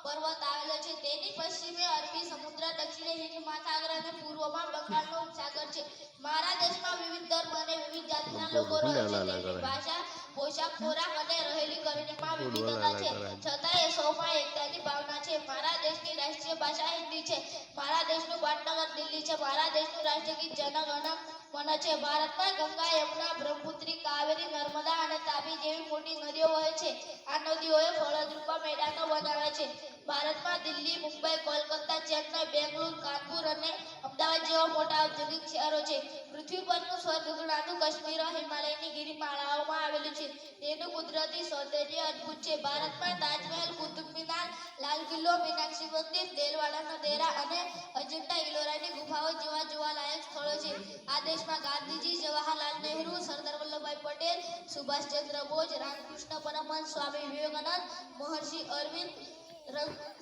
પર્વત આવેલો છે. તેની પશ્ચિમે અરબી સમુદ્ર, દક્ષિણે હિન્દ મહાસાગર અને પૂર્વમાં બંગાળનો ઉપસાગર છે. મારા દેશમાં વિવિધ ધર્મ અને વિવિધ જાતિના લોકો રહે છે. તેમની ભાષા, પોશાક, ખોરાક અને રહેલી કરણીમાં વિવિધતા છે, છતાંય સૌમાં એકતાની ભાવના છે. મારા દેશની રાષ્ટ્રીય ભાષા હિન્દી છે. મારા દેશનું પાટનગર દિલ્હી છે. મારા દેશનું રાષ્ટ્રીય ગીત જન ગણ મન છે. ભારતમાં ગંગા, યમુના, બ્રહ્મપુત્રી, કાવેરી, નર્મદા અને તાપી જેવી મોટી નદીઓ વહે છે. આ નદીઓએ ફળદ્રુપ મેદાનો બનાવ્યા છે. ભારતમાં દિલ્હી, મુંબઈ, કોલકાતા, ચેન્નઈ, બેંગલુરુ, કાનપુર અને અમદાવાદ જેવા મોટા ઔદ્યોગિક શહેરો છે. પૃથ્વી પરનું સ્વર્ગ ગણાતું કાશ્મીર હિમાલયની ગિરિમાળાઓમાં આવેલું છે. તેનું કુદરતી સૌંદર્ય અદ્ભુત છે. ભારતમાં તાજમહેલ, કુતુબ મિનાર, લાલ કિલ્લો, મીનાક્ષી મંદિર, દેલવાડાના દેરા અને અજંટા ઇલોરાની ગુફાઓ જેવા જોવાલાયક સ્થળો છે. આ દેશમાં ગાંધીજી, જવાહરલાલ નહેરુ, સરદાર વલ્લભભાઈ પટેલ, સુભાષચંદ્ર બોઝ, રામકૃષ્ણ પરમહંસ, સ્વામી વિવેકાનંદ, મહર્ષિ અરવિંદ,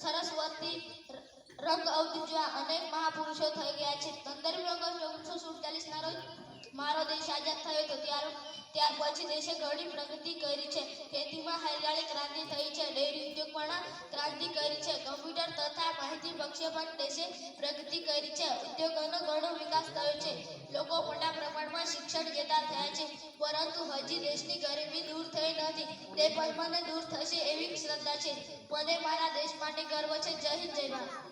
સરસ્વતી, રંગ અવધૂત જેવા અનેક મહાપુરુષો થઈ ગયા છે. 15મી ઓગસ્ટ 1947ના રોજ મારો દેશ આઝાદ થયો હતો. ત્યાર પછી દેશે ઘણી પ્રગતિ કરી છે. ખેતીમાં હરિયાળી ક્રાંતિ થઈ છે. ડેરી ઉદ્યોગમાં ક્રાંતિ કરી છે. કમ્પ્યુટર તથા માહિતી પ્રક્ષેપણ દેશે પ્રગતિ કરી છે. ઉદ્યોગોનો ઘણો વિકાસ થયો છે. લોકો મોટા પ્રમાણમાં શિક્ષણ લેતા થયા છે. પરંતુ હજી દેશની ગરીબી દૂર થઈ નથી. તે પણ મને દૂર થશે એવી શ્રદ્ધા છે. મને મારા દેશ માટે ગર્વ છે. જય હિન્દ, જય ભારત.